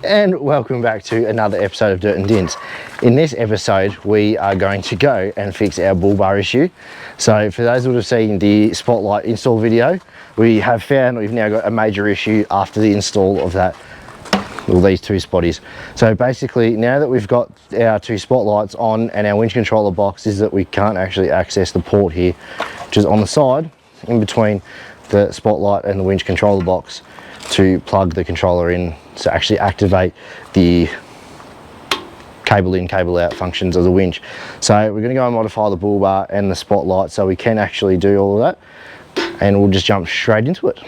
And welcome back to another episode of Dirt and Dints. In this episode, we are going to go and fix our bull bar issue. So for those who would have seen the spotlight install video, we have found we've now got a major issue after the install of that, well, these two spotties. So basically, now that we've got our two spotlights on and our winch controller box, is that we can't actually access the port here, which is on the side in between the spotlight and the winch controller box, to plug the controller in to actually activate the cable in, cable out functions of the winch. So we're going to go and modify the bull bar and the spotlight so we can actually do all of that, and we'll just jump straight into it.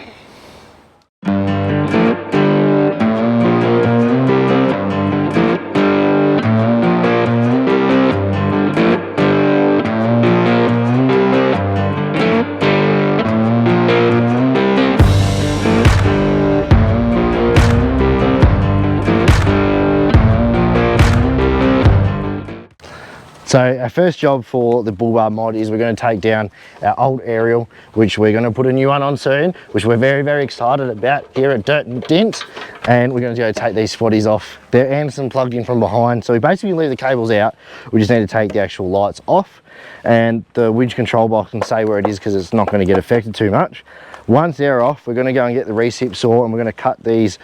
So our first job for the bull bar mod is we're going to take down our old aerial, which we're going to put a new one on soon, which we're very excited about here at Dirt and Dints. And we're going to go take these spotties off. They're Anderson plugged in from behind, so we basically leave the cables out. We just need to take the actual lights off, and the winch control box can stay where it is because it's not going to get affected too much. Once they're off, we're going to go and get the recip saw, and we're going to cut these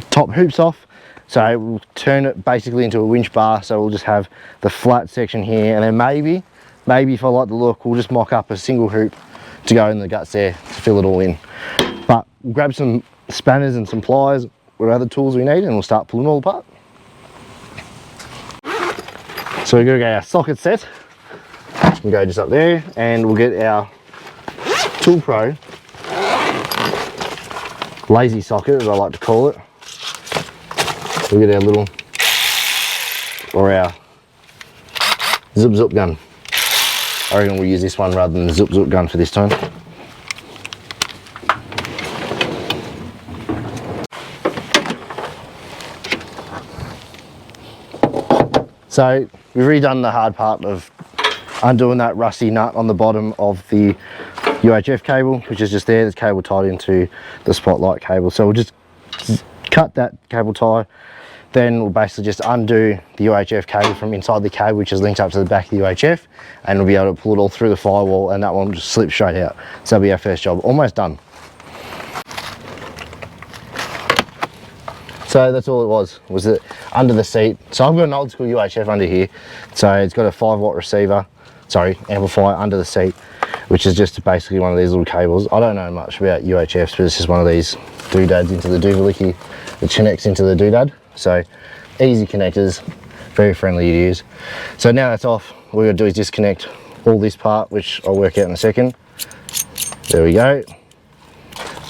top hoops off. So we'll turn it basically into a winch bar, so we'll just have the flat section here, and then maybe if I like the look, we'll just mock up a single hoop to go in the guts there to fill it all in. But we'll grab some spanners and some pliers, what other tools we need, and we'll start pulling it all apart. So we're going to get our socket set. We'll go just up there, and we'll get our Tool Pro lazy socket, as I like to call it. We'll get our little, or our zip gun. I reckon we'll use this one rather than the zip gun for this time. So we've redone the hard part of undoing that rusty nut on the bottom of the UHF cable, which is just there. There's cable tied into the spotlight cable. So we'll just cut that cable tie. Then we'll basically just undo the UHF cable from inside the cable, which is linked up to the back of the UHF, and we'll be able to pull it all through the firewall, and that one will just slip straight out. So that'll be our first job, almost done. So that's all it was it under the seat. So I've got an old school UHF under here. So it's got a 5-watt receiver, amplifier under the seat, which is just basically one of these little cables. I don't know much about UHFs, but it's just one of these doodads into the doohickey that connects into the doodad. So easy connectors, very friendly to use. So now that's off, what we're going to do is disconnect all this part, which I'll work out in a second. There we go.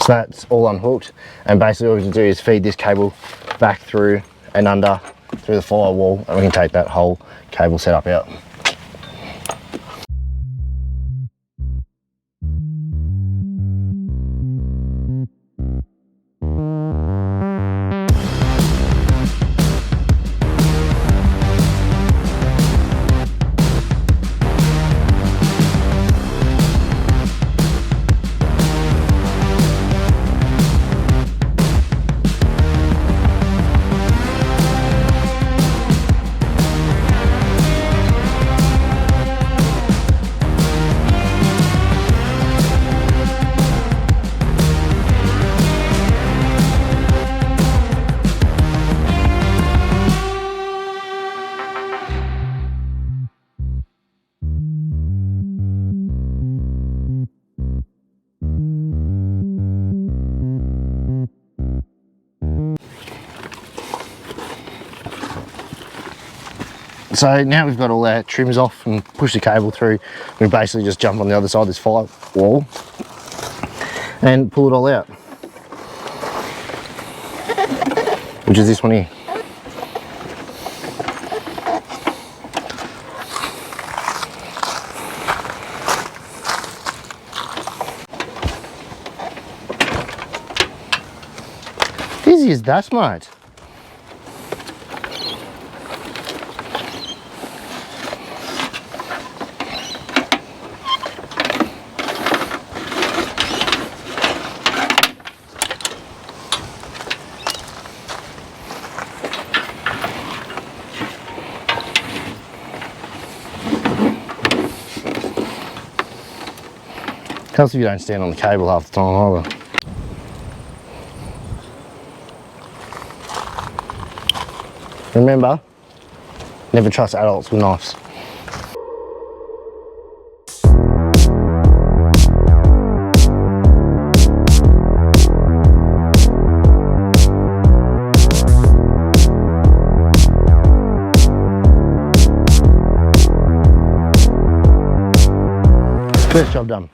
So that's all unhooked, and basically all we can do is feed this cable back through and under through the firewall, and we can take that whole cable setup out. So now we've got all our trims off and push the cable through, we basically just jump on the other side of this firewall and pull it all out, which is this one here. Easy as that, mate. Helps if you don't stand on the cable half the time either. Remember, never trust adults with knives. First job done.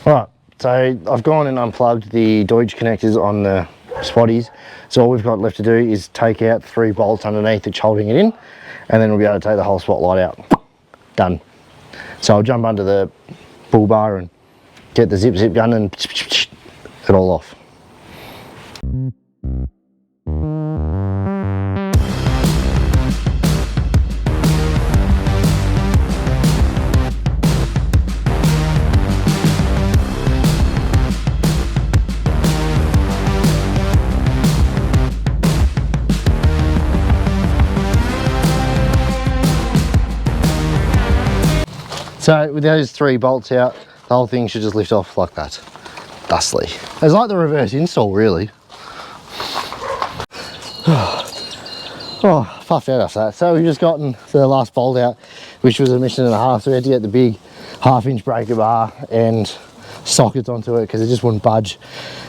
Alright, so I've gone and unplugged the Deutsch connectors on the spotties. So all we've got left to do is take out 3 bolts underneath which holding it in, and then we'll be able to take the whole spotlight out. Done. So I'll jump under the bull bar and get the zip gun and it all off. So with those 3 bolts out, the whole thing should just lift off like that, thusly. It's like the reverse install, really. Oh, puffed out after that. So we've just gotten the last bolt out, which was 1.5 meters, so we had to get the big 1/2-inch breaker bar and sockets onto it because it just wouldn't budge.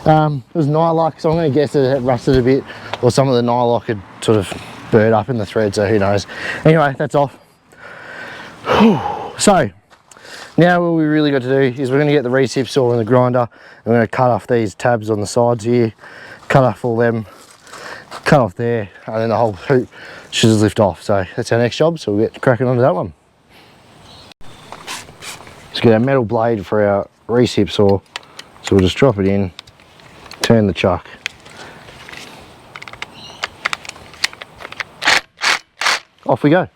It was nylock, so I'm going to guess that it rusted a bit, or some of the nylock had sort of burnt up in the thread, so who knows. Anyway, that's off. So now what we really got to do is we're going to get the recip saw and the grinder, and we're going to cut off these tabs on the sides here, cut off all them, cut off there, and then the whole hoop should just lift off. So that's our next job, so we'll get cracking onto that one. Let's get our metal blade for our recip saw, so we'll just drop it in, turn the chuck, off we go.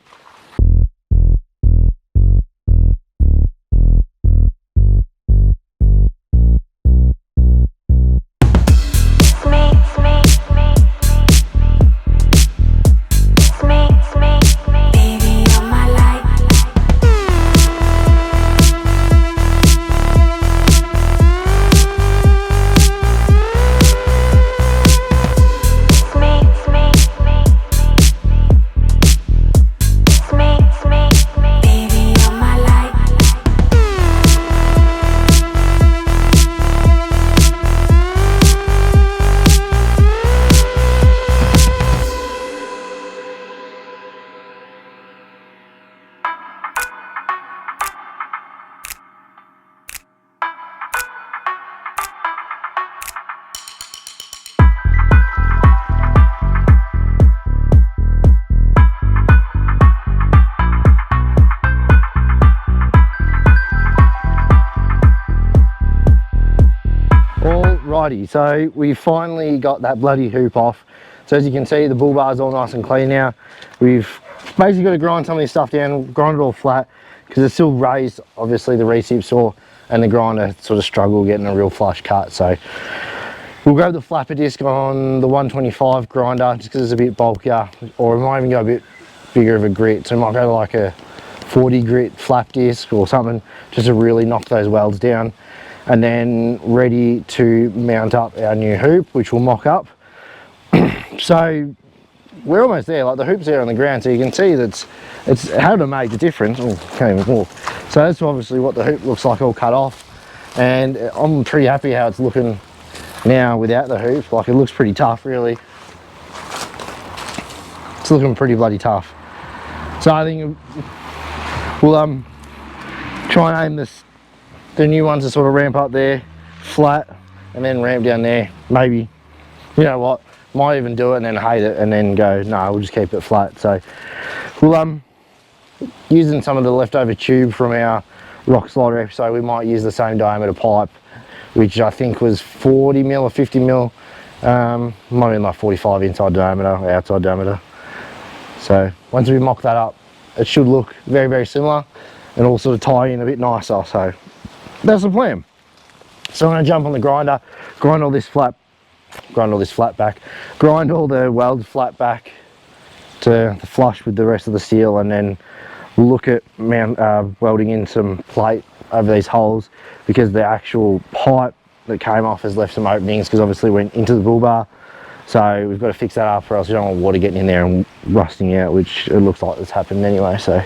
Alrighty, so we finally got that bloody hoop off. So as you can see, the bull bar's all nice and clean now. We've basically got to grind some of this stuff down, grind it all flat, because it's still raised. Obviously the recip saw and the grinder sort of struggle getting a real flush cut. So we'll grab the flapper disc on the 125 grinder just because it's a bit bulkier, or we might even go a bit bigger of a grit. So we might go to like a 40 grit flap disc or something, just to really knock those welds down. And then ready to mount up our new hoop, which we'll mock up. So we're almost there, like the hoop's there on the ground, so you can see that it's how to make the difference. Oh, can't even walk. So that's obviously what the hoop looks like all cut off, and I'm pretty happy how it's looking now without the hoop. Like it looks pretty tough, really. It's looking pretty bloody tough. So I think we'll try and aim the new ones to sort of ramp up there flat and then ramp down there. Maybe, you know what, might even do it and then hate it and then go, no, we'll just keep it flat. So we'll using some of the leftover tube from our rock slider episode, we might use the same diameter pipe, which I think was 40 mil or 50 mil, might have been like 45 inside diameter, outside diameter. So once we mock that up, it should look very, very similar and all sort of tie in a bit nicer. So that's the plan. So I'm going to jump on the grinder, grind all this flat back, grind all the welds flat back to flush with the rest of the steel, and then look at welding in some plate over these holes, because the actual pipe that came off has left some openings because obviously it went into the bull bar. So we've got to fix that up, or else we don't want water getting in there and rusting out, which it looks like it's happened anyway. So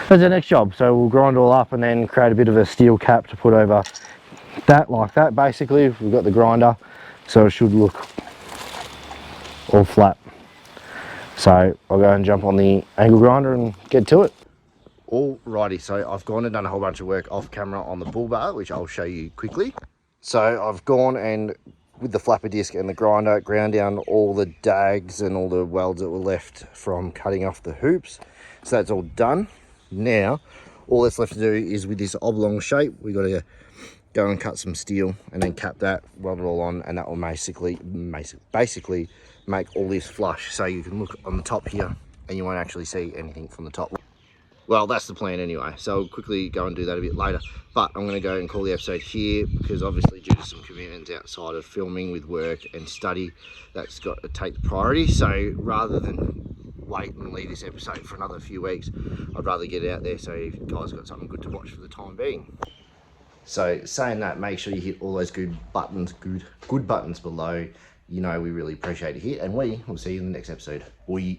that's our next job. So we'll grind all up and then create a bit of a steel cap to put over that, like that. Basically, we've got the grinder, so it should look all flat. So I'll go and jump on the angle grinder and get to it. Alrighty, so I've gone and done a whole bunch of work off camera on the bull bar, which I'll show you quickly. So I've gone and with the flapper disc and the grinder, ground down all the dags and all the welds that were left from cutting off the hoops. So that's all done. Now, all that's left to do is with this oblong shape, we got to go and cut some steel and then cap that, weld it all on, and that will basically make all this flush. So you can look on the top here and you won't actually see anything from the top. Well, that's the plan anyway, so I'll quickly go and do that a bit later. But I'm going to go and call the episode here, because obviously due to some commitments outside of filming with work and study, that's got to take the priority. So rather than wait and leave this episode for another few weeks, I'd rather get it out there so you guys got something good to watch for the time being. So saying that, make sure you hit all those good buttons below. You know we really appreciate a hit, and we will see you in the next episode. Bye.